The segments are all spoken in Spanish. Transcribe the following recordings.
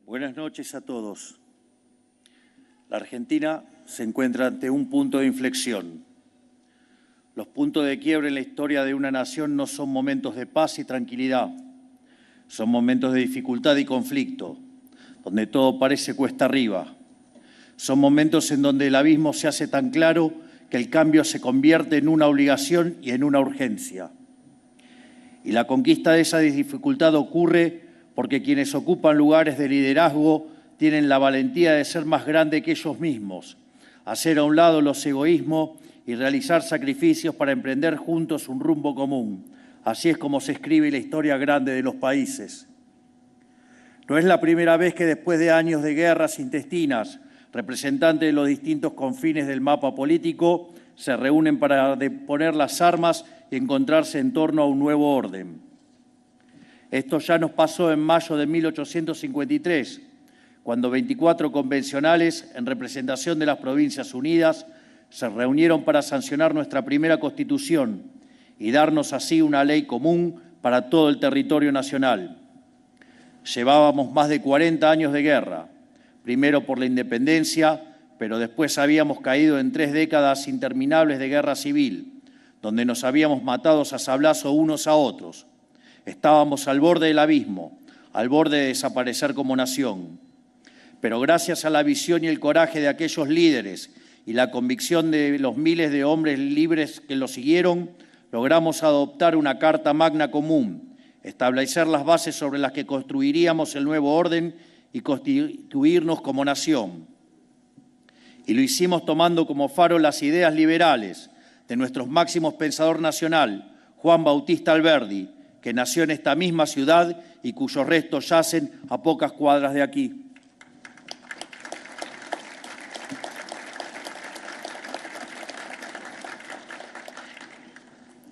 Buenas noches a todos. La Argentina se encuentra ante un punto de inflexión. Los puntos de quiebre en la historia de una nación no son momentos de paz y tranquilidad, son momentos de dificultad y conflicto, donde todo parece cuesta arriba. Son momentos en donde el abismo se hace tan claro que el cambio se convierte en una obligación y en una urgencia. Y la conquista de esa dificultad ocurre porque quienes ocupan lugares de liderazgo tienen la valentía de ser más grandes que ellos mismos, hacer a un lado los egoísmos y realizar sacrificios para emprender juntos un rumbo común. Así es como se escribe la historia grande de los países. No es la primera vez que después de años de guerras intestinas, representantes de los distintos confines del mapa político se reúnen para deponer las armas y encontrarse en torno a un nuevo orden. Esto ya nos pasó en mayo de 1853, cuando 24 convencionales, en representación de las Provincias Unidas, se reunieron para sancionar nuestra primera Constitución y darnos así una ley común para todo el territorio nacional. Llevábamos más de 40 años de guerra, primero por la independencia, pero después habíamos caído en 3 décadas interminables de guerra civil, donde nos habíamos matado a sablazos unos a otros. Estábamos al borde del abismo, al borde de desaparecer como nación. Pero gracias a la visión y el coraje de aquellos líderes y la convicción de los miles de hombres libres que lo siguieron, logramos adoptar una Carta Magna común, establecer las bases sobre las que construiríamos el nuevo orden y constituirnos como nación. Y lo hicimos tomando como faro las ideas liberales de nuestro máximo pensador nacional, Juan Bautista Alberdi, que nació en esta misma ciudad y cuyos restos yacen a pocas cuadras de aquí.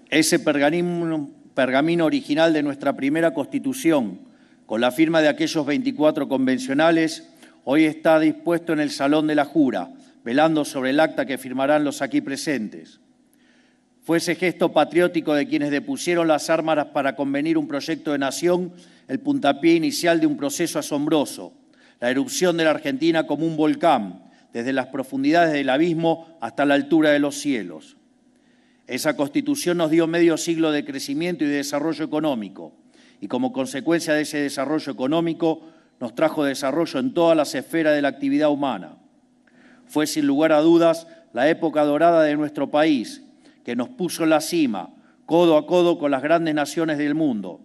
Ese pergamino original de nuestra primera Constitución, con la firma de aquellos 24 convencionales, hoy está dispuesto en el Salón de la Jura, velando sobre el acta que firmarán los aquí presentes. Fue ese gesto patriótico de quienes depusieron las armas para convenir un proyecto de nación el puntapié inicial de un proceso asombroso, la erupción de la Argentina como un volcán, desde las profundidades del abismo hasta la altura de los cielos. Esa Constitución nos dio medio siglo de crecimiento y de desarrollo económico, y como consecuencia de ese desarrollo económico nos trajo desarrollo en todas las esferas de la actividad humana. Fue sin lugar a dudas la época dorada de nuestro país, que nos puso en la cima, codo a codo con las grandes naciones del mundo.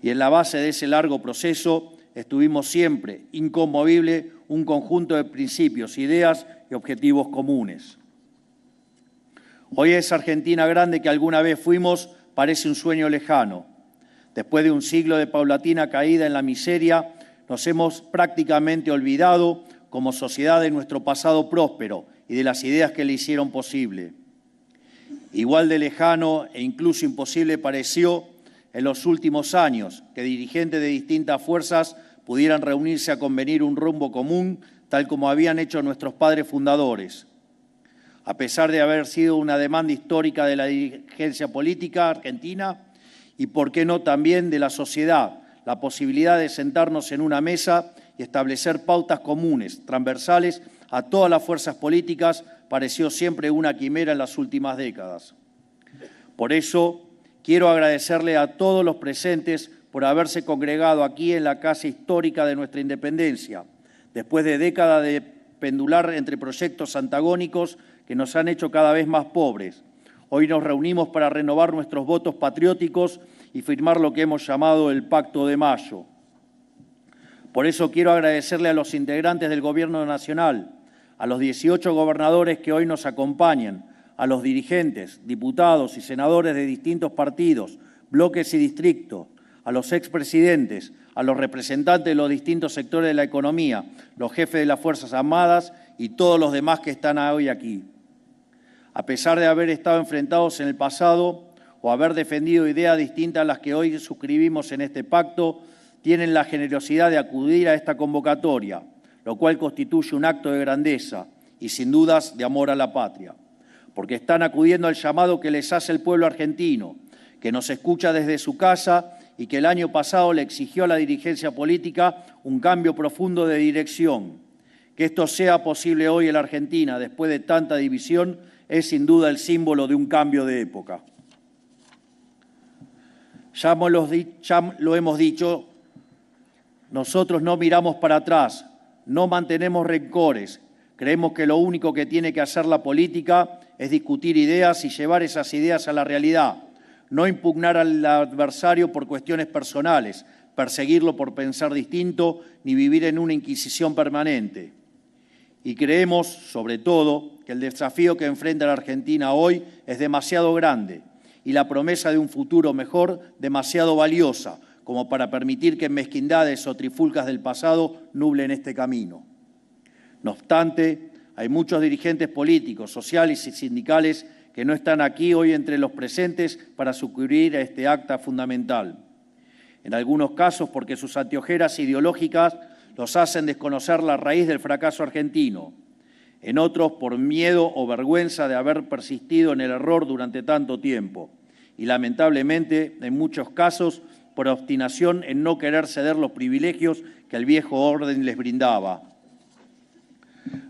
Y en la base de ese largo proceso estuvimos siempre, inconmovible, un conjunto de principios, ideas y objetivos comunes. Hoy esa Argentina grande que alguna vez fuimos parece un sueño lejano. Después de un siglo de paulatina caída en la miseria, nos hemos prácticamente olvidado como sociedad de nuestro pasado próspero y de las ideas que le hicieron posible. Igual de lejano e incluso imposible pareció en los últimos años que dirigentes de distintas fuerzas pudieran reunirse a convenir un rumbo común, tal como habían hecho nuestros padres fundadores. A pesar de haber sido una demanda histórica de la dirigencia política argentina y, por qué no, también de la sociedad, la posibilidad de sentarnos en una mesa y establecer pautas comunes, transversales a todas las fuerzas políticas, pareció siempre una quimera en las últimas décadas. Por eso, quiero agradecerle a todos los presentes por haberse congregado aquí en la casa histórica de nuestra independencia, después de décadas de pendular entre proyectos antagónicos que nos han hecho cada vez más pobres. Hoy nos reunimos para renovar nuestros votos patrióticos y firmar lo que hemos llamado el Pacto de Mayo. Por eso quiero agradecerle a los integrantes del Gobierno Nacional, a los 18 gobernadores que hoy nos acompañan, a los dirigentes, diputados y senadores de distintos partidos, bloques y distritos, a los expresidentes, a los representantes de los distintos sectores de la economía, los jefes de las Fuerzas Armadas y todos los demás que están hoy aquí. A pesar de haber estado enfrentados en el pasado o haber defendido ideas distintas a las que hoy suscribimos en este pacto, tienen la generosidad de acudir a esta convocatoria, lo cual constituye un acto de grandeza y sin dudas de amor a la patria, porque están acudiendo al llamado que les hace el pueblo argentino, que nos escucha desde su casa y que el año pasado le exigió a la dirigencia política un cambio profundo de dirección. Que esto sea posible hoy en la Argentina, después de tanta división, es sin duda el símbolo de un cambio de época. Ya lo hemos dicho, nosotros no miramos para atrás, no mantenemos rencores. Creemos que lo único que tiene que hacer la política es discutir ideas y llevar esas ideas a la realidad, no impugnar al adversario por cuestiones personales, perseguirlo por pensar distinto, ni vivir en una inquisición permanente. Y creemos, sobre todo, que el desafío que enfrenta la Argentina hoy es demasiado grande y la promesa de un futuro mejor demasiado valiosa como para permitir que mezquindades o trifulcas del pasado nublen este camino. No obstante, hay muchos dirigentes políticos, sociales y sindicales que no están aquí hoy entre los presentes para sucumbir a este acta fundamental. En algunos casos porque sus anteojeras ideológicas los hacen desconocer la raíz del fracaso argentino. En otros por miedo o vergüenza de haber persistido en el error durante tanto tiempo. Y lamentablemente, en muchos casos, por obstinación en no querer ceder los privilegios que el viejo orden les brindaba.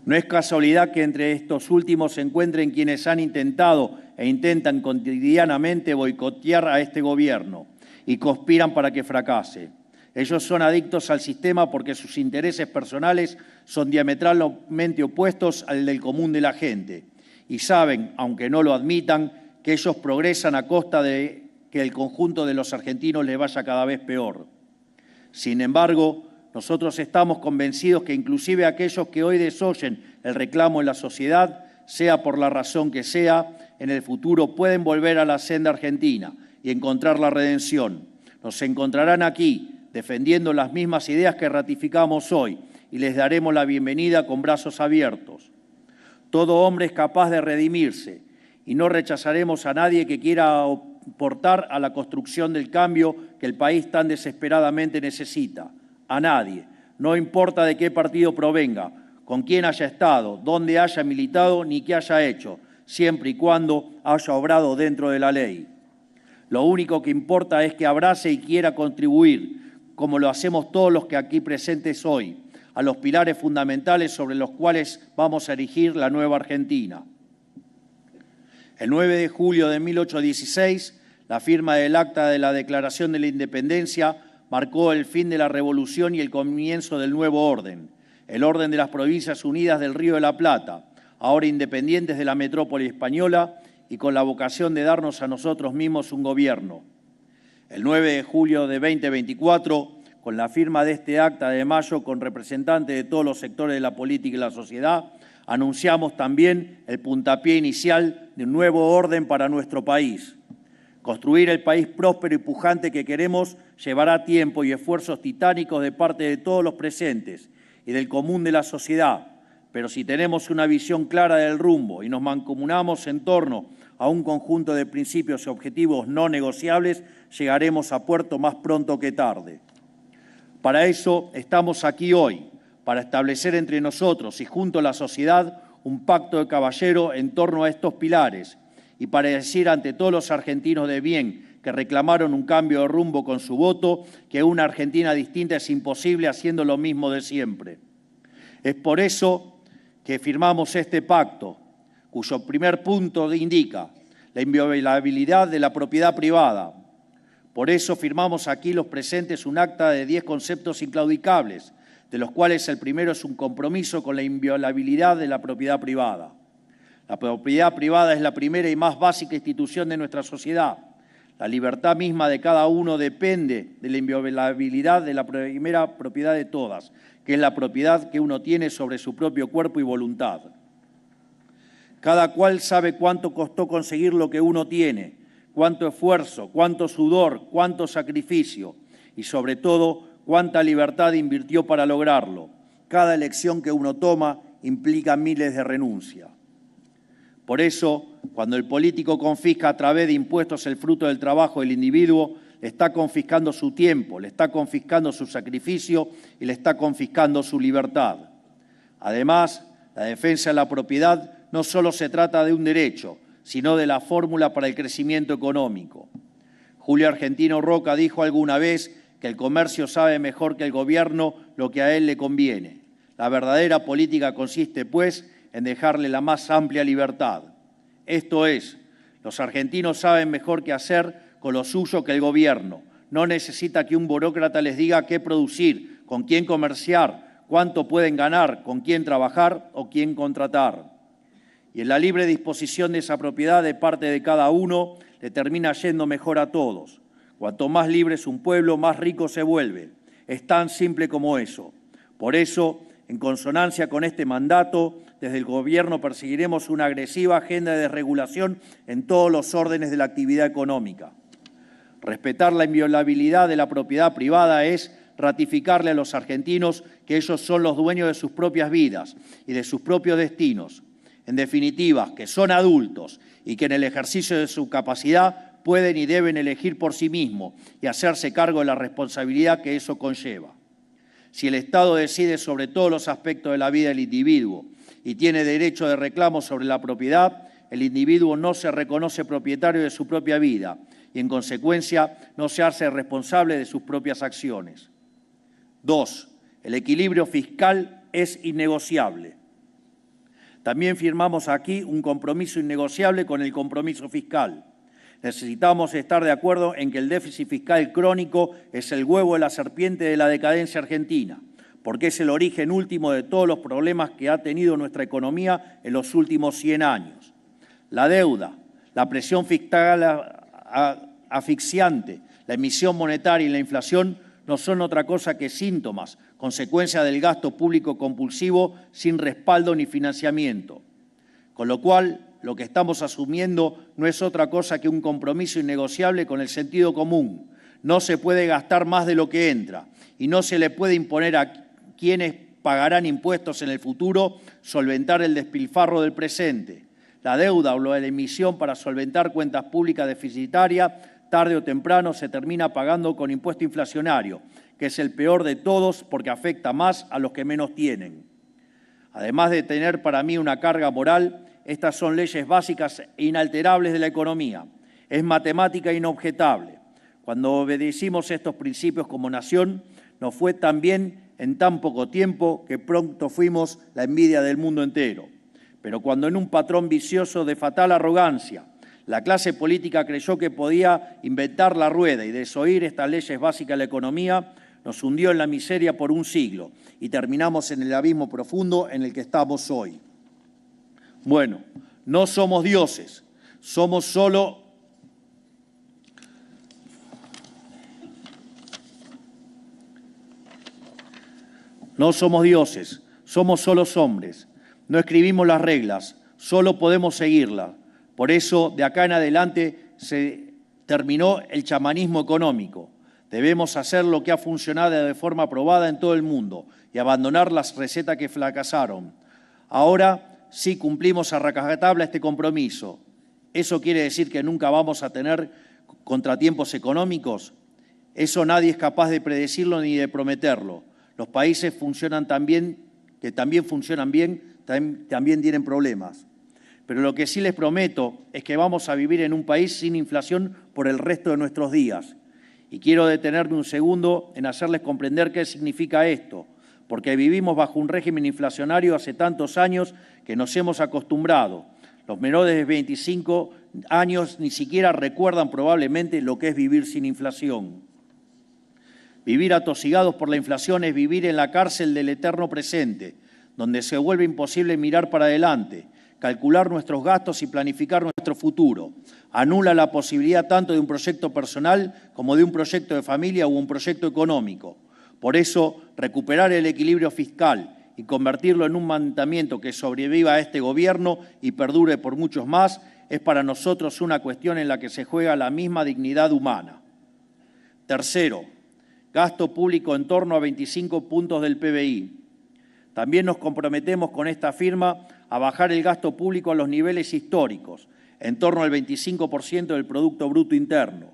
No es casualidad que entre estos últimos se encuentren quienes han intentado e intentan cotidianamente boicotear a este gobierno y conspiran para que fracase. Ellos son adictos al sistema porque sus intereses personales son diametralmente opuestos al del común de la gente y saben, aunque no lo admitan, que ellos progresan a costa de que el conjunto de los argentinos les vaya cada vez peor. Sin embargo, nosotros estamos convencidos que inclusive aquellos que hoy desoyen el reclamo en la sociedad, sea por la razón que sea, en el futuro pueden volver a la senda argentina y encontrar la redención. Nos encontrarán aquí, defendiendo las mismas ideas que ratificamos hoy, y les daremos la bienvenida con brazos abiertos. Todo hombre es capaz de redimirse, y no rechazaremos a nadie que quiera aportar a la construcción del cambio que el país tan desesperadamente necesita. A nadie, no importa de qué partido provenga, con quién haya estado, dónde haya militado ni qué haya hecho, siempre y cuando haya obrado dentro de la ley. Lo único que importa es que abrace y quiera contribuir, como lo hacemos todos los que aquí presentes hoy, a los pilares fundamentales sobre los cuales vamos a erigir la nueva Argentina. El 9 de julio de 1816, la firma del Acta de la Declaración de la Independencia marcó el fin de la revolución y el comienzo del nuevo orden, el orden de las Provincias Unidas del Río de la Plata, ahora independientes de la metrópoli española y con la vocación de darnos a nosotros mismos un gobierno. El 9 de julio de 2024, con la firma de este acta de mayo con representantes de todos los sectores de la política y la sociedad, anunciamos también el puntapié inicial de un nuevo orden para nuestro país. Construir el país próspero y pujante que queremos llevará tiempo y esfuerzos titánicos de parte de todos los presentes y del común de la sociedad, pero si tenemos una visión clara del rumbo y nos mancomunamos en torno a un conjunto de principios y objetivos no negociables, llegaremos a puerto más pronto que tarde. Para eso estamos aquí hoy, para establecer entre nosotros y junto a la sociedad un pacto de caballero en torno a estos pilares y para decir ante todos los argentinos de bien que reclamaron un cambio de rumbo con su voto que una Argentina distinta es imposible haciendo lo mismo de siempre. Es por eso que firmamos este pacto, cuyo primer punto indica la inviolabilidad de la propiedad privada. Por eso firmamos aquí los presentes un acta de 10 conceptos inclaudicables, de los cuales el primero es un compromiso con la inviolabilidad de la propiedad privada. La propiedad privada es la primera y más básica institución de nuestra sociedad. La libertad misma de cada uno depende de la inviolabilidad de la primera propiedad de todas, que es la propiedad que uno tiene sobre su propio cuerpo y voluntad. Cada cual sabe cuánto costó conseguir lo que uno tiene, cuánto esfuerzo, cuánto sudor, cuánto sacrificio y, sobre todo, cuánta libertad invirtió para lograrlo. Cada elección que uno toma implica miles de renuncias. Por eso, cuando el político confisca a través de impuestos el fruto del trabajo del individuo, le está confiscando su tiempo, le está confiscando su sacrificio y le está confiscando su libertad. Además, la defensa de la propiedad no solo se trata de un derecho, sino de la fórmula para el crecimiento económico. Julio Argentino Roca dijo alguna vez que el comercio sabe mejor que el gobierno lo que a él le conviene. La verdadera política consiste, pues, en dejarle la más amplia libertad. Esto es, los argentinos saben mejor qué hacer con lo suyo que el gobierno. No necesita que un burócrata les diga qué producir, con quién comerciar, cuánto pueden ganar, con quién trabajar o quién contratar. Y en la libre disposición de esa propiedad de parte de cada uno le termina yendo mejor a todos. Cuanto más libre es un pueblo, más rico se vuelve. Es tan simple como eso. Por eso, en consonancia con este mandato, desde el Gobierno perseguiremos una agresiva agenda de desregulación en todos los órdenes de la actividad económica. Respetar la inviolabilidad de la propiedad privada es ratificarle a los argentinos que ellos son los dueños de sus propias vidas y de sus propios destinos. En definitiva, que son adultos y que en el ejercicio de su capacidad pueden y deben elegir por sí mismos y hacerse cargo de la responsabilidad que eso conlleva. Si el Estado decide sobre todos los aspectos de la vida del individuo y tiene derecho de reclamo sobre la propiedad, el individuo no se reconoce propietario de su propia vida y, en consecuencia, no se hace responsable de sus propias acciones. 2. El equilibrio fiscal es innegociable. También firmamos aquí un compromiso innegociable con el compromiso fiscal. Necesitamos estar de acuerdo en que el déficit fiscal crónico es el huevo de la serpiente de la decadencia argentina, porque es el origen último de todos los problemas que ha tenido nuestra economía en los últimos 100 años. La deuda, la presión fiscal asfixiante, la emisión monetaria y la inflación no son otra cosa que síntomas, consecuencia del gasto público compulsivo sin respaldo ni financiamiento. Con lo cual, lo que estamos asumiendo no es otra cosa que un compromiso innegociable con el sentido común. No se puede gastar más de lo que entra y no se le puede imponer a quienes pagarán impuestos en el futuro solventar el despilfarro del presente. La deuda o la emisión para solventar cuentas públicas deficitarias, tarde o temprano se termina pagando con impuesto inflacionario, que es el peor de todos porque afecta más a los que menos tienen. Además de tener para mí una carga moral, estas son leyes básicas e inalterables de la economía. Es matemática inobjetable. Cuando obedecimos estos principios como nación, nos fue tan bien en tan poco tiempo que pronto fuimos la envidia del mundo entero. Pero cuando en un patrón vicioso de fatal arrogancia, la clase política creyó que podía inventar la rueda y desoír estas leyes básicas de la economía, nos hundió en la miseria por un siglo y terminamos en el abismo profundo en el que estamos hoy. Bueno, no somos dioses, somos solo somos solos hombres. No escribimos las reglas, solo podemos seguirlas. Por eso, de acá en adelante, se terminó el chamanismo económico. Debemos hacer lo que ha funcionado de forma aprobada en todo el mundo y abandonar las recetas que fracasaron. Ahora sí cumplimos a rajatabla este compromiso. ¿Eso quiere decir que nunca vamos a tener contratiempos económicos? Eso nadie es capaz de predecirlo ni de prometerlo. Los países funcionan que también funcionan bien, también tienen problemas. Pero lo que sí les prometo es que vamos a vivir en un país sin inflación por el resto de nuestros días. Y quiero detenerme un segundo en hacerles comprender qué significa esto, porque vivimos bajo un régimen inflacionario hace tantos años que nos hemos acostumbrado. Los menores de 25 años ni siquiera recuerdan probablemente lo que es vivir sin inflación. Vivir atosigados por la inflación es vivir en la cárcel del eterno presente, donde se vuelve imposible mirar para adelante, calcular nuestros gastos y planificar nuestro futuro. Anula la posibilidad tanto de un proyecto personal como de un proyecto de familia o un proyecto económico. Por eso, recuperar el equilibrio fiscal y convertirlo en un mandamiento que sobreviva a este gobierno y perdure por muchos más es para nosotros una cuestión en la que se juega la misma dignidad humana. Tercero, gasto público en torno a 25 puntos del PBI. También nos comprometemos con esta firma a bajar el gasto público a los niveles históricos, en torno al 25% del Producto Bruto Interno.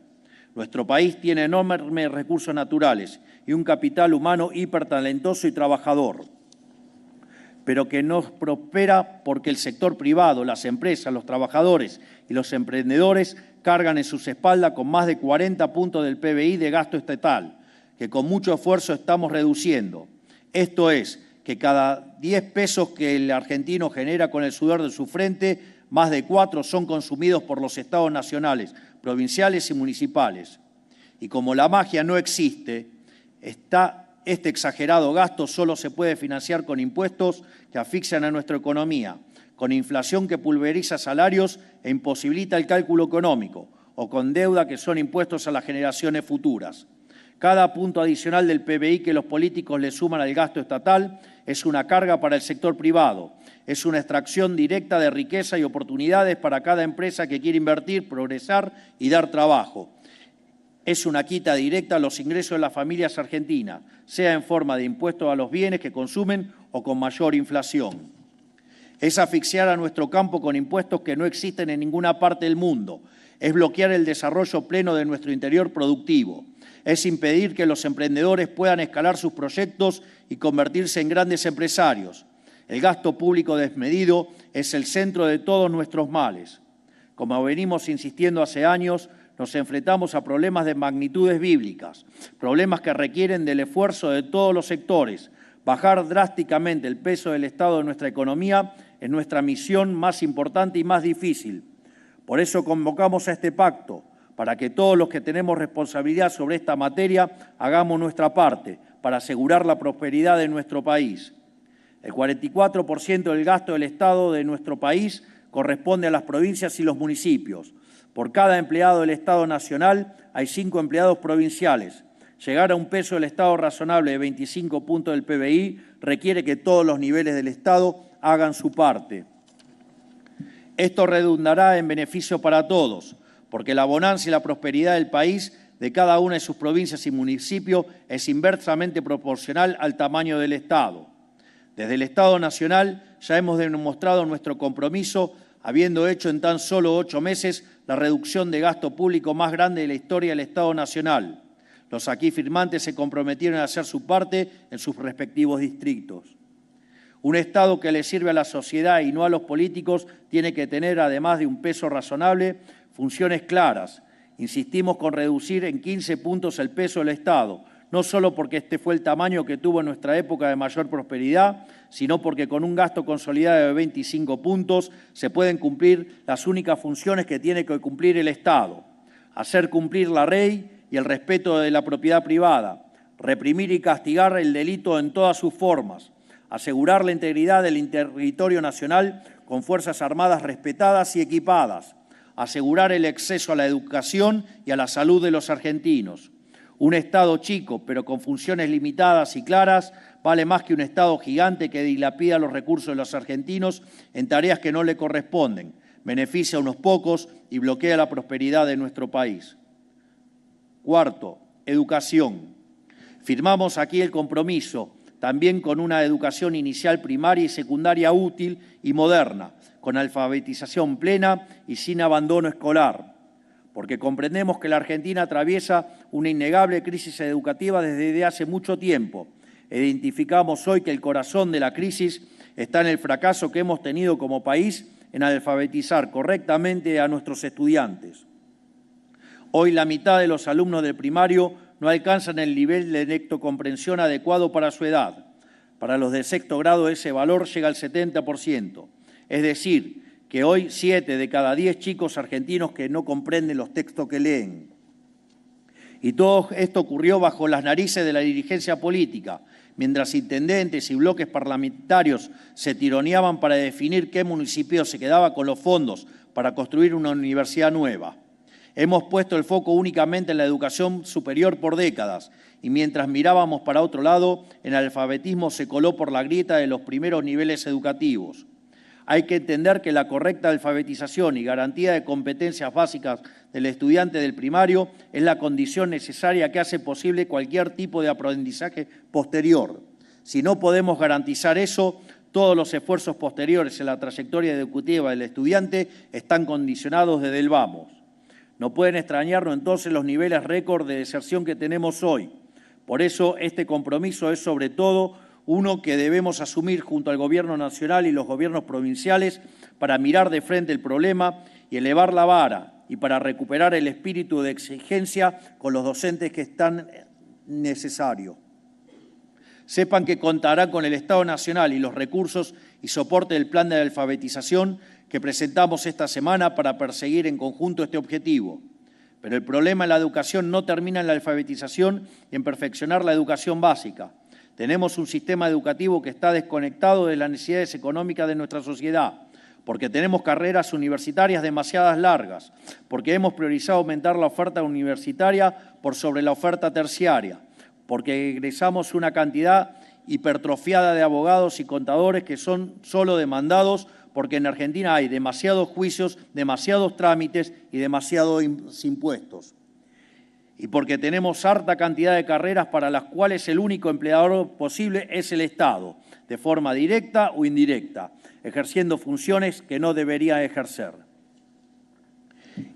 Nuestro país tiene enormes recursos naturales y un capital humano hipertalentoso y trabajador. pero que no prospera porque el sector privado, las empresas, los trabajadores y los emprendedores cargan en sus espaldas con más de 40 puntos del PBI de gasto estatal, que con mucho esfuerzo estamos reduciendo. Esto es, que cada 10 pesos que el argentino genera con el sudor de su frente, más de 4 son consumidos por los estados nacionales, provinciales y municipales. Y como la magia no existe, este exagerado gasto solo se puede financiar con impuestos que asfixian a nuestra economía, con inflación que pulveriza salarios e imposibilita el cálculo económico, o con deuda que son impuestos a las generaciones futuras. Cada punto adicional del PBI que los políticos le suman al gasto estatal es una carga para el sector privado, es una extracción directa de riqueza y oportunidades para cada empresa que quiere invertir, progresar y dar trabajo. Es una quita directa a los ingresos de las familias argentinas, sea en forma de impuestos a los bienes que consumen o con mayor inflación. Es asfixiar a nuestro campo con impuestos que no existen en ninguna parte del mundo. Es bloquear el desarrollo pleno de nuestro interior productivo. Es impedir que los emprendedores puedan escalar sus proyectos y convertirse en grandes empresarios. El gasto público desmedido es el centro de todos nuestros males. Como venimos insistiendo hace años, nos enfrentamos a problemas de magnitudes bíblicas, problemas que requieren del esfuerzo de todos los sectores. Bajar drásticamente el peso del Estado en nuestra economía es nuestra misión más importante y más difícil. Por eso convocamos a este pacto, para que todos los que tenemos responsabilidad sobre esta materia hagamos nuestra parte para asegurar la prosperidad de nuestro país. El 44% del gasto del Estado de nuestro país corresponde a las provincias y los municipios. Por cada empleado del Estado nacional hay 5 empleados provinciales. Llegar a un peso del Estado razonable de 25 puntos del PBI requiere que todos los niveles del Estado hagan su parte. Esto redundará en beneficio para todos, porque la bonanza y la prosperidad del país, de cada una de sus provincias y municipios, es inversamente proporcional al tamaño del Estado. Desde el Estado Nacional ya hemos demostrado nuestro compromiso, habiendo hecho en tan solo 8 meses la reducción de gasto público más grande de la historia del Estado Nacional. Los aquí firmantes se comprometieron a hacer su parte en sus respectivos distritos. Un Estado que le sirve a la sociedad y no a los políticos tiene que tener, además de un peso razonable, funciones claras. Insistimos con reducir en 15 puntos el peso del Estado, no solo porque este fue el tamaño que tuvo en nuestra época de mayor prosperidad, sino porque con un gasto consolidado de 25 puntos se pueden cumplir las únicas funciones que tiene que cumplir el Estado: hacer cumplir la ley y el respeto de la propiedad privada, reprimir y castigar el delito en todas sus formas, asegurar la integridad del territorio nacional con fuerzas armadas respetadas y equipadas, asegurar el acceso a la educación y a la salud de los argentinos. Un Estado chico, pero con funciones limitadas y claras, vale más que un Estado gigante que dilapida los recursos de los argentinos en tareas que no le corresponden, beneficia a unos pocos y bloquea la prosperidad de nuestro país. Cuarto, educación. Firmamos aquí el compromiso, también con una educación inicial, primaria y secundaria útil y moderna, con alfabetización plena y sin abandono escolar, porque comprendemos que la Argentina atraviesa una innegable crisis educativa desde hace mucho tiempo. Identificamos hoy que el corazón de la crisis está en el fracaso que hemos tenido como país en alfabetizar correctamente a nuestros estudiantes. Hoy la mitad de los alumnos del primario no alcanzan el nivel de lectocomprensión adecuado para su edad. Para los de sexto grado ese valor llega al 70%. Es decir, que hoy 7 de cada 10 chicos argentinos que no comprenden los textos que leen. Y todo esto ocurrió bajo las narices de la dirigencia política, mientras intendentes y bloques parlamentarios se tironeaban para definir qué municipio se quedaba con los fondos para construir una universidad nueva. Hemos puesto el foco únicamente en la educación superior por décadas y mientras mirábamos para otro lado, el alfabetismo se coló por la grieta de los primeros niveles educativos. Hay que entender que la correcta alfabetización y garantía de competencias básicas del estudiante del primario es la condición necesaria que hace posible cualquier tipo de aprendizaje posterior. Si no podemos garantizar eso, todos los esfuerzos posteriores en la trayectoria educativa del estudiante están condicionados desde el vamos. No pueden extrañarnos entonces los niveles récord de deserción que tenemos hoy. Por eso este compromiso es sobre todo uno que debemos asumir junto al Gobierno nacional y los gobiernos provinciales para mirar de frente el problema y elevar la vara y para recuperar el espíritu de exigencia con los docentes que están necesarios. Sepan que contarán con el Estado Nacional y los recursos y soporte del plan de alfabetización que presentamos esta semana para perseguir en conjunto este objetivo. Pero el problema en la educación no termina en la alfabetización y en perfeccionar la educación básica. Tenemos un sistema educativo que está desconectado de las necesidades económicas de nuestra sociedad, porque tenemos carreras universitarias demasiadas largas, porque hemos priorizado aumentar la oferta universitaria por sobre la oferta terciaria, porque egresamos una cantidad hipertrofiada de abogados y contadores que son solo demandados porque en Argentina hay demasiados juicios, demasiados trámites y demasiados impuestos. Y porque tenemos harta cantidad de carreras para las cuales el único empleador posible es el Estado, de forma directa o indirecta, ejerciendo funciones que no debería ejercer.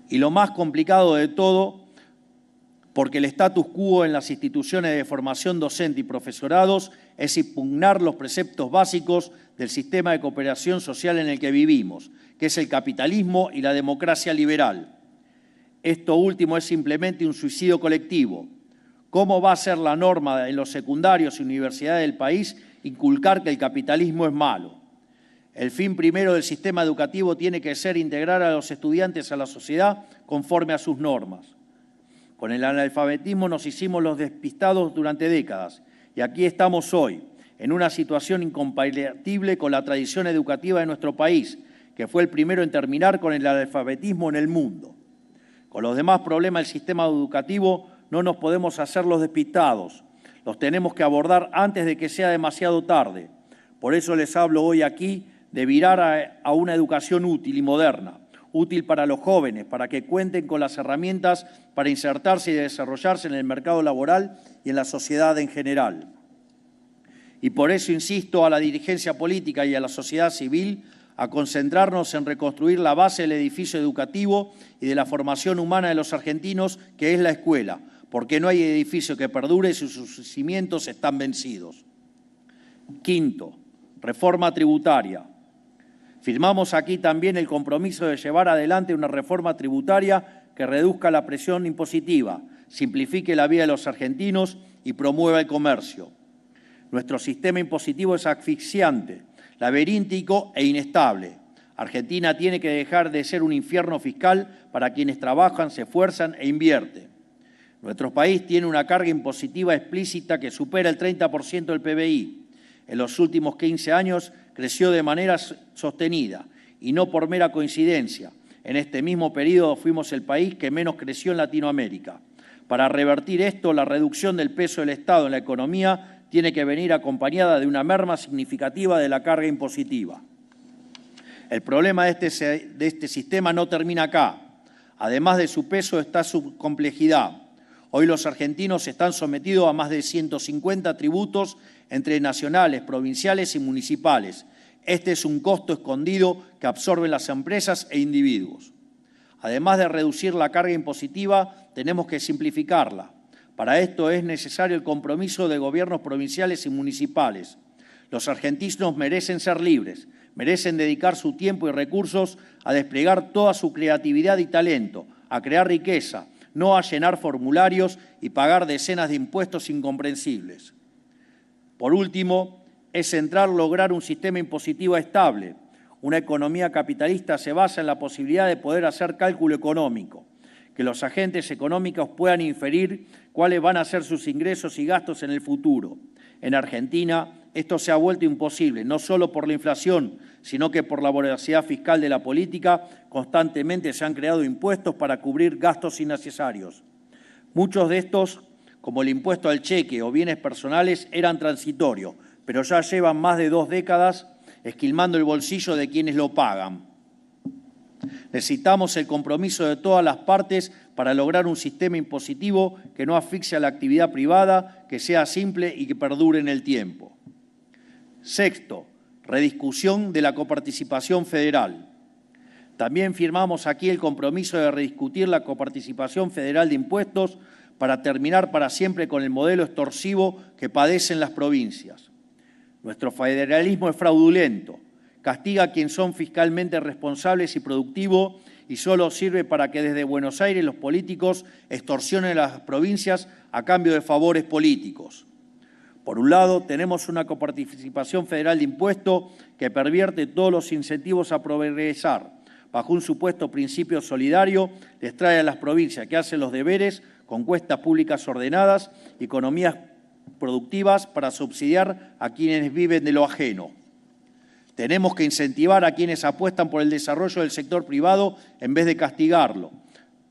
Y lo más complicado de todo, porque el status quo en las instituciones de formación docente y profesorados es impugnar los preceptos básicos del sistema de cooperación social en el que vivimos, que es el capitalismo y la democracia liberal. Esto último es simplemente un suicidio colectivo. ¿Cómo va a ser la norma en los secundarios y universidades del país inculcar que el capitalismo es malo? El fin primero del sistema educativo tiene que ser integrar a los estudiantes a la sociedad conforme a sus normas. Con el analfabetismo nos hicimos los despistados durante décadas y aquí estamos hoy, en una situación incompatible con la tradición educativa de nuestro país, que fue el primero en terminar con el analfabetismo en el mundo. Con los demás problemas del sistema educativo no nos podemos hacer los despistados, los tenemos que abordar antes de que sea demasiado tarde. Por eso les hablo hoy aquí de virar a una educación útil y moderna, útil para los jóvenes, para que cuenten con las herramientas para insertarse y desarrollarse en el mercado laboral y en la sociedad en general. Y por eso insisto a la dirigencia política y a la sociedad civil a concentrarnos en reconstruir la base del edificio educativo y de la formación humana de los argentinos, que es la escuela, porque no hay edificio que perdure si sus cimientos están vencidos. Quinto, reforma tributaria. Firmamos aquí también el compromiso de llevar adelante una reforma tributaria que reduzca la presión impositiva, simplifique la vida de los argentinos y promueva el comercio. Nuestro sistema impositivo es asfixiante, laberíntico e inestable. Argentina tiene que dejar de ser un infierno fiscal para quienes trabajan, se esfuerzan e invierten. Nuestro país tiene una carga impositiva explícita que supera el 30% del PBI. En los últimos 15 años creció de manera sostenida y no por mera coincidencia. En este mismo periodo fuimos el país que menos creció en Latinoamérica. Para revertir esto, la reducción del peso del Estado en la economía tiene que venir acompañada de una merma significativa de la carga impositiva. El problema de este sistema no termina acá. Además de su peso está su complejidad. Hoy los argentinos están sometidos a más de 150 tributos entre nacionales, provinciales y municipales. Este es un costo escondido que absorben las empresas e individuos. Además de reducir la carga impositiva, tenemos que simplificarla. Para esto es necesario el compromiso de gobiernos provinciales y municipales. Los argentinos merecen ser libres, merecen dedicar su tiempo y recursos a desplegar toda su creatividad y talento, a crear riqueza, no a llenar formularios y pagar decenas de impuestos incomprensibles. Por último, es central lograr un sistema impositivo estable. Una economía capitalista se basa en la posibilidad de poder hacer cálculo económico, que los agentes económicos puedan inferir cuáles van a ser sus ingresos y gastos en el futuro. En Argentina, esto se ha vuelto imposible, no solo por la inflación, sino que por la voracidad fiscal de la política, constantemente se han creado impuestos para cubrir gastos innecesarios. Muchos de estos, como el impuesto al cheque o bienes personales, eran transitorios, pero ya llevan más de 2 décadas esquilmando el bolsillo de quienes lo pagan. Necesitamos el compromiso de todas las partes para lograr un sistema impositivo que no asfixie a la actividad privada, que sea simple y que perdure en el tiempo. Sexto, rediscusión de la coparticipación federal. También firmamos aquí el compromiso de rediscutir la coparticipación federal de impuestos para terminar para siempre con el modelo extorsivo que padecen las provincias. Nuestro federalismo es fraudulento, castiga a quienes son fiscalmente responsables y productivos y solo sirve para que desde Buenos Aires los políticos extorsionen a las provincias a cambio de favores políticos. Por un lado, tenemos una coparticipación federal de impuestos que pervierte todos los incentivos a progresar. Bajo un supuesto principio solidario, les trae a las provincias que hacen los deberes con cuentas públicas ordenadas y economías productivas para subsidiar a quienes viven de lo ajeno. Tenemos que incentivar a quienes apuestan por el desarrollo del sector privado en vez de castigarlo.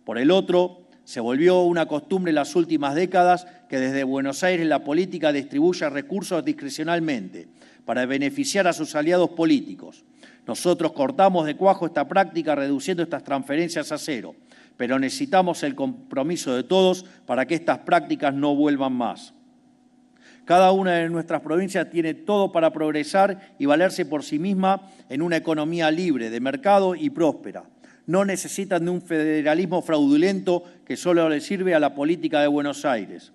Por el otro, se volvió una costumbre en las últimas décadas que desde Buenos Aires la política distribuya recursos discrecionalmente para beneficiar a sus aliados políticos. Nosotros cortamos de cuajo esta práctica reduciendo estas transferencias a cero, pero necesitamos el compromiso de todos para que estas prácticas no vuelvan más. Cada una de nuestras provincias tiene todo para progresar y valerse por sí misma en una economía libre, de mercado y próspera. No necesitan de un federalismo fraudulento que solo le sirve a la política de Buenos Aires.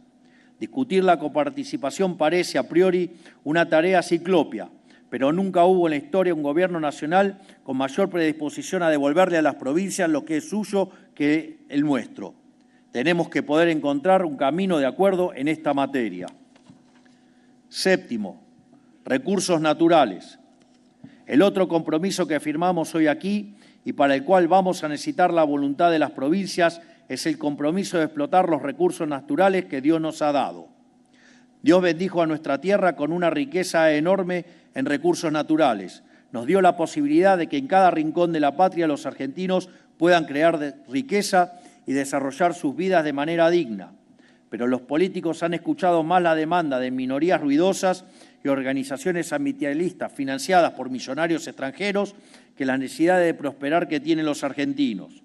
Discutir la coparticipación parece a priori una tarea ciclópea, pero nunca hubo en la historia un gobierno nacional con mayor predisposición a devolverle a las provincias lo que es suyo que el nuestro. Tenemos que poder encontrar un camino de acuerdo en esta materia. Séptimo, recursos naturales. El otro compromiso que firmamos hoy aquí y para el cual vamos a necesitar la voluntad de las provincias es el compromiso de explotar los recursos naturales que Dios nos ha dado. Dios bendijo a nuestra tierra con una riqueza enorme en recursos naturales. Nos dio la posibilidad de que en cada rincón de la patria los argentinos puedan crear riqueza y desarrollar sus vidas de manera digna. Pero los políticos han escuchado más la demanda de minorías ruidosas y organizaciones ambientalistas financiadas por millonarios extranjeros que la necesidad de prosperar que tienen los argentinos.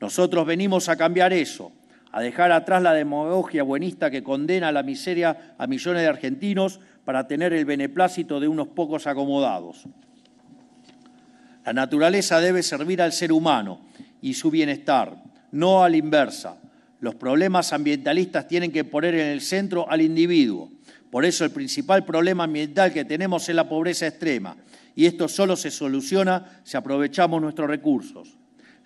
Nosotros venimos a cambiar eso, a dejar atrás la demagogia buenista que condena a la miseria a millones de argentinos para tener el beneplácito de unos pocos acomodados. La naturaleza debe servir al ser humano y su bienestar, no a la inversa. Los problemas ambientalistas tienen que poner en el centro al individuo. Por eso el principal problema ambiental que tenemos es la pobreza extrema, y esto solo se soluciona si aprovechamos nuestros recursos.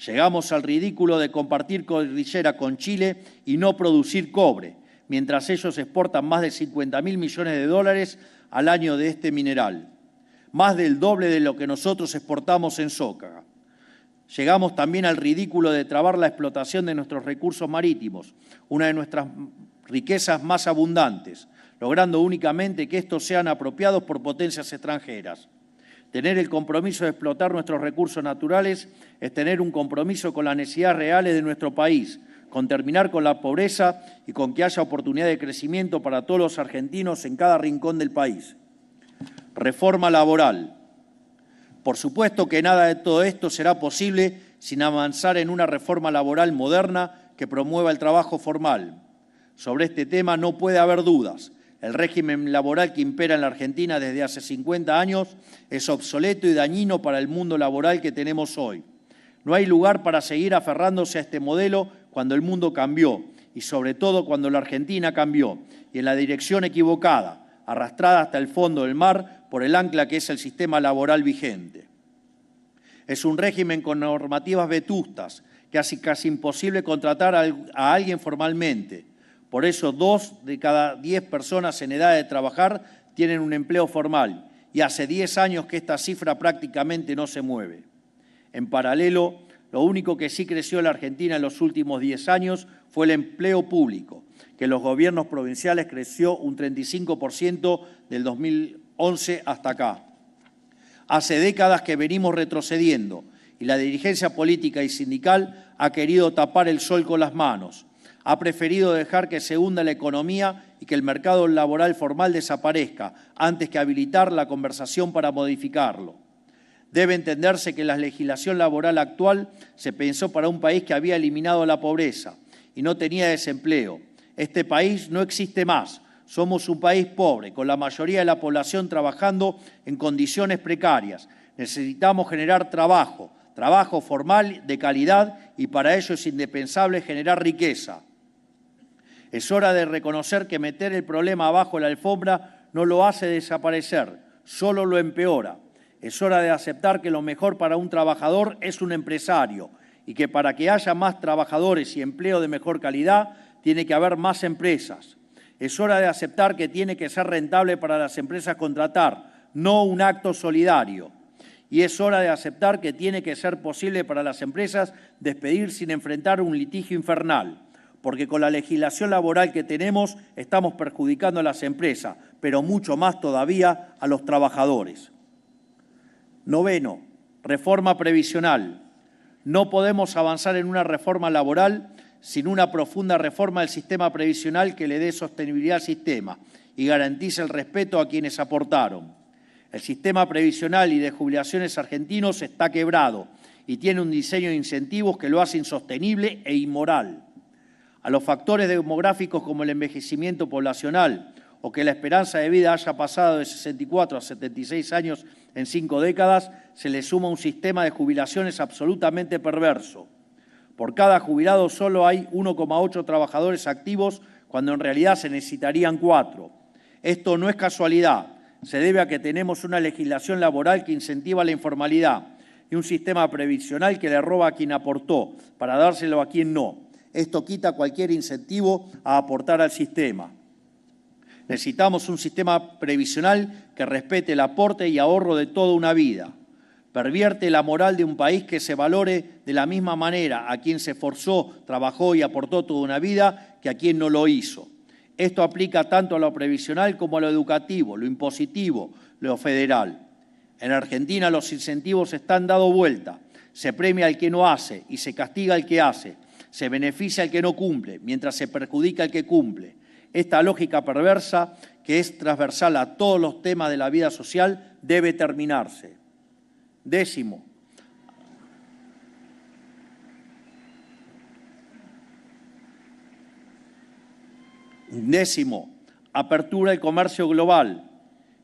Llegamos al ridículo de compartir cordillera con Chile y no producir cobre, mientras ellos exportan más de 50.000 millones de dólares al año de este mineral, más del doble de lo que nosotros exportamos en soja. Llegamos también al ridículo de trabar la explotación de nuestros recursos marítimos, una de nuestras riquezas más abundantes, logrando únicamente que estos sean apropiados por potencias extranjeras. Tener el compromiso de explotar nuestros recursos naturales es tener un compromiso con las necesidades reales de nuestro país, con terminar con la pobreza y con que haya oportunidad de crecimiento para todos los argentinos en cada rincón del país. Reforma laboral. Por supuesto que nada de todo esto será posible sin avanzar en una reforma laboral moderna que promueva el trabajo formal. Sobre este tema no puede haber dudas. El régimen laboral que impera en la Argentina desde hace 50 años es obsoleto y dañino para el mundo laboral que tenemos hoy. No hay lugar para seguir aferrándose a este modelo cuando el mundo cambió y sobre todo cuando la Argentina cambió y en la dirección equivocada, arrastrada hasta el fondo del mar por el ancla que es el sistema laboral vigente. Es un régimen con normativas vetustas que hace casi imposible contratar a alguien formalmente. Por eso 2 de cada 10 personas en edad de trabajar tienen un empleo formal y hace 10 años que esta cifra prácticamente no se mueve. En paralelo, lo único que sí creció en la Argentina en los últimos 10 años fue el empleo público, que en los gobiernos provinciales creció un 35% del 2011 hasta acá. Hace décadas que venimos retrocediendo y la dirigencia política y sindical ha querido tapar el sol con las manos. Ha preferido dejar que se hunda la economía y que el mercado laboral formal desaparezca antes que habilitar la conversación para modificarlo. Debe entenderse que la legislación laboral actual se pensó para un país que había eliminado la pobreza y no tenía desempleo. Este país no existe más. Somos un país pobre, con la mayoría de la población trabajando en condiciones precarias. Necesitamos generar trabajo formal de calidad y para ello es indispensable generar riqueza. Es hora de reconocer que meter el problema abajo de la alfombra no lo hace desaparecer, solo lo empeora. Es hora de aceptar que lo mejor para un trabajador es un empresario y que para que haya más trabajadores y empleo de mejor calidad, tiene que haber más empresas. Es hora de aceptar que tiene que ser rentable para las empresas contratar, no un acto solidario. Y es hora de aceptar que tiene que ser posible para las empresas despedir sin enfrentar un litigio infernal, porque con la legislación laboral que tenemos estamos perjudicando a las empresas, pero mucho más todavía a los trabajadores. Noveno, reforma previsional. No podemos avanzar en una reforma laboral sin una profunda reforma del sistema previsional que le dé sostenibilidad al sistema y garantice el respeto a quienes aportaron. El sistema previsional y de jubilaciones argentinos está quebrado y tiene un diseño de incentivos que lo hace insostenible e inmoral. A los factores demográficos como el envejecimiento poblacional o que la esperanza de vida haya pasado de 64 a 76 años en 5 décadas, se le suma un sistema de jubilaciones absolutamente perverso. Por cada jubilado solo hay 1,8 trabajadores activos cuando en realidad se necesitarían 4. Esto no es casualidad, se debe a que tenemos una legislación laboral que incentiva la informalidad y un sistema previsional que le roba a quien aportó para dárselo a quien no. Esto quita cualquier incentivo a aportar al sistema. Necesitamos un sistema previsional que respete el aporte y ahorro de toda una vida. Pervierte la moral de un país que se valore de la misma manera a quien se esforzó, trabajó y aportó toda una vida que a quien no lo hizo. Esto aplica tanto a lo previsional como a lo educativo, lo impositivo, lo federal. En Argentina los incentivos están dando vuelta. Se premia al que no hace y se castiga al que hace. Se beneficia al que no cumple, mientras se perjudica al que cumple. Esta lógica perversa, que es transversal a todos los temas de la vida social, debe terminarse. Décimo, apertura del comercio global.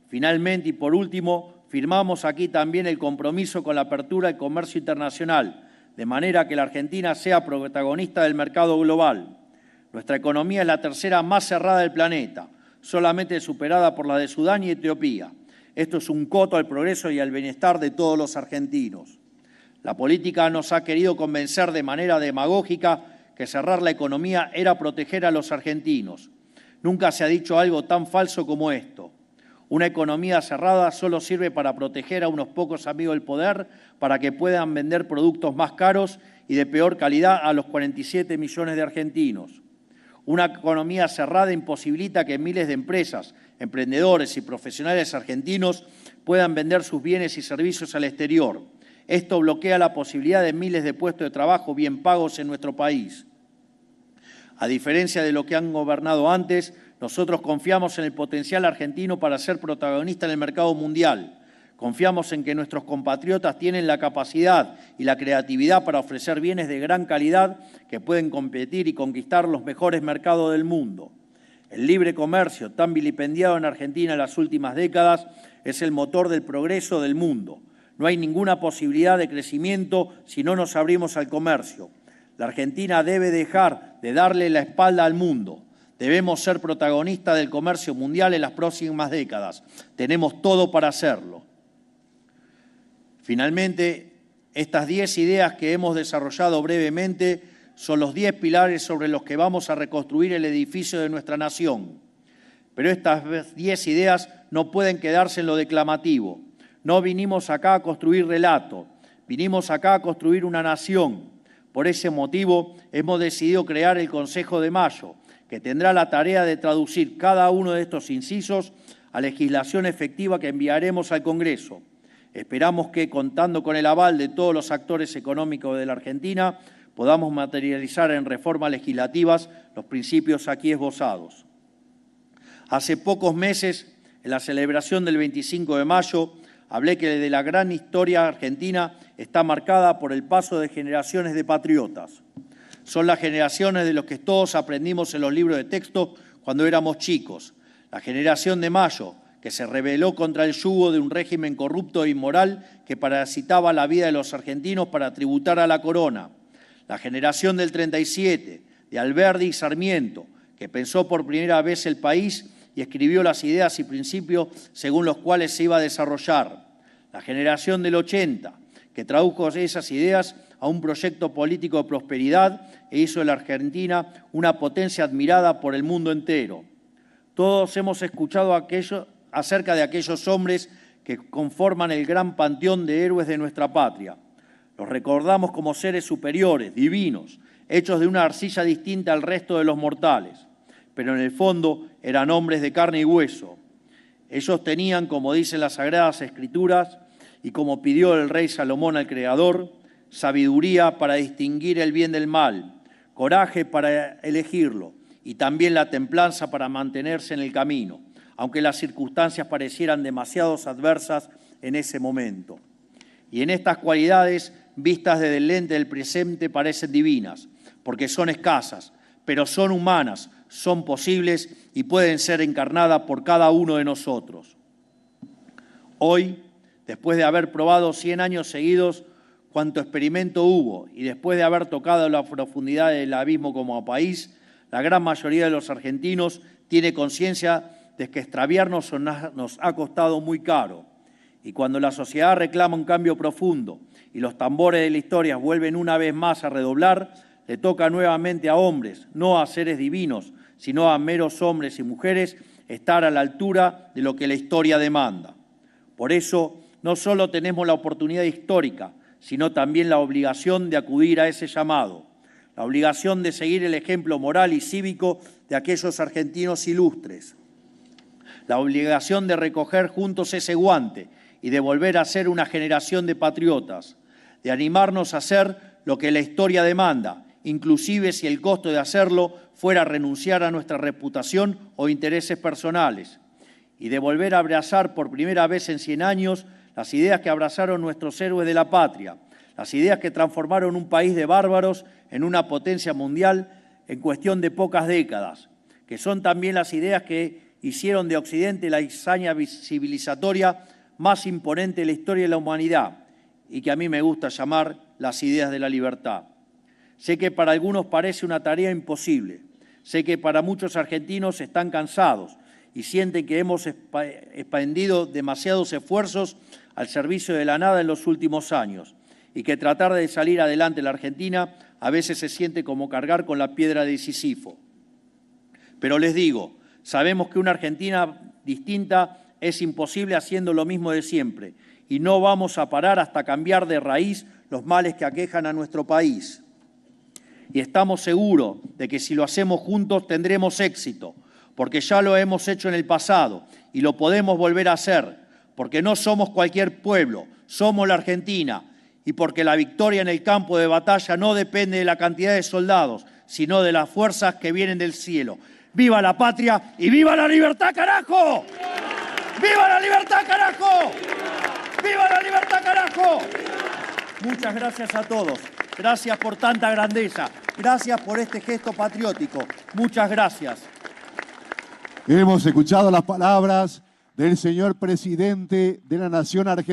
Finalmente y por último, firmamos aquí también el compromiso con la apertura del comercio internacional, de manera que la Argentina sea protagonista del mercado global. Nuestra economía es la tercera más cerrada del planeta, solamente superada por la de Sudán y Etiopía. Esto es un coto al progreso y al bienestar de todos los argentinos. La política nos ha querido convencer de manera demagógica que cerrar la economía era proteger a los argentinos. Nunca se ha dicho algo tan falso como esto. Una economía cerrada solo sirve para proteger a unos pocos amigos del poder para que puedan vender productos más caros y de peor calidad a los 47 millones de argentinos. Una economía cerrada imposibilita que miles de empresas, emprendedores y profesionales argentinos puedan vender sus bienes y servicios al exterior. Esto bloquea la posibilidad de miles de puestos de trabajo bien pagos en nuestro país. A diferencia de lo que han gobernado antes, nosotros confiamos en el potencial argentino para ser protagonista en el mercado mundial. Confiamos en que nuestros compatriotas tienen la capacidad y la creatividad para ofrecer bienes de gran calidad que pueden competir y conquistar los mejores mercados del mundo. El libre comercio, tan vilipendiado en Argentina en las últimas décadas, es el motor del progreso del mundo. No hay ninguna posibilidad de crecimiento si no nos abrimos al comercio. La Argentina debe dejar de darle la espalda al mundo. Debemos ser protagonistas del comercio mundial en las próximas décadas. Tenemos todo para hacerlo. Finalmente, estas 10 ideas que hemos desarrollado brevemente son los 10 pilares sobre los que vamos a reconstruir el edificio de nuestra nación. Pero estas 10 ideas no pueden quedarse en lo declamativo. No vinimos acá a construir relato, vinimos acá a construir una nación. Por ese motivo hemos decidido crear el Consejo de Mayo, que tendrá la tarea de traducir cada uno de estos incisos a legislación efectiva que enviaremos al Congreso. Esperamos que, contando con el aval de todos los actores económicos de la Argentina, podamos materializar en reformas legislativas los principios aquí esbozados. Hace pocos meses, en la celebración del 25 de mayo, hablé que de la gran historia argentina está marcada por el paso de generaciones de patriotas. Son las generaciones de los que todos aprendimos en los libros de texto cuando éramos chicos. La generación de Mayo, que se rebeló contra el yugo de un régimen corrupto e inmoral que parasitaba la vida de los argentinos para tributar a la corona. La generación del 37, de Alberdi y Sarmiento, que pensó por primera vez el país y escribió las ideas y principios según los cuales se iba a desarrollar. La generación del 80, que tradujo esas ideas a un proyecto político de prosperidad e hizo de la Argentina una potencia admirada por el mundo entero. Todos hemos escuchado acerca de aquellos hombres que conforman el gran panteón de héroes de nuestra patria. Los recordamos como seres superiores, divinos, hechos de una arcilla distinta al resto de los mortales, pero en el fondo eran hombres de carne y hueso. Ellos tenían, como dicen las Sagradas Escrituras, y como pidió el rey Salomón al Creador, sabiduría para distinguir el bien del mal, coraje para elegirlo y también la templanza para mantenerse en el camino, aunque las circunstancias parecieran demasiado adversas en ese momento. Y en estas cualidades, vistas desde el lente del presente, parecen divinas, porque son escasas, pero son humanas, son posibles y pueden ser encarnadas por cada uno de nosotros. Hoy, después de haber probado 100 años seguidos cuanto experimento hubo y después de haber tocado la profundidad del abismo como país, la gran mayoría de los argentinos tiene conciencia de que extraviarnos nos ha costado muy caro. Y cuando la sociedad reclama un cambio profundo y los tambores de la historia vuelven una vez más a redoblar, le toca nuevamente a hombres, no a seres divinos, sino a meros hombres y mujeres, estar a la altura de lo que la historia demanda. Por eso, no solo tenemos la oportunidad histórica, sino también la obligación de acudir a ese llamado, la obligación de seguir el ejemplo moral y cívico de aquellos argentinos ilustres, la obligación de recoger juntos ese guante y de volver a ser una generación de patriotas, de animarnos a hacer lo que la historia demanda, inclusive si el costo de hacerlo fuera renunciar a nuestra reputación o intereses personales, y de volver a abrazar por primera vez en 100 años las ideas que abrazaron nuestros héroes de la patria, las ideas que transformaron un país de bárbaros en una potencia mundial en cuestión de pocas décadas, que son también las ideas que hicieron de Occidente la hazaña civilizatoria más imponente de la historia de la humanidad y que a mí me gusta llamar las ideas de la libertad. Sé que para algunos parece una tarea imposible, sé que para muchos argentinos están cansados y sienten que hemos expendido demasiados esfuerzos al servicio de la nada en los últimos años y que tratar de salir adelante en la Argentina a veces se siente como cargar con la piedra de Sísifo. Pero les digo, sabemos que una Argentina distinta es imposible haciendo lo mismo de siempre y no vamos a parar hasta cambiar de raíz los males que aquejan a nuestro país. Y estamos seguros de que si lo hacemos juntos tendremos éxito, porque ya lo hemos hecho en el pasado y lo podemos volver a hacer, porque no somos cualquier pueblo, somos la Argentina, y porque la victoria en el campo de batalla no depende de la cantidad de soldados, sino de las fuerzas que vienen del cielo. ¡Viva la patria y viva la libertad, carajo! ¡Viva la libertad, carajo! ¡Viva la libertad, carajo! Muchas gracias a todos. Gracias por tanta grandeza. Gracias por este gesto patriótico. Muchas gracias. Hemos escuchado las palabras del señor presidente de la Nación Argentina.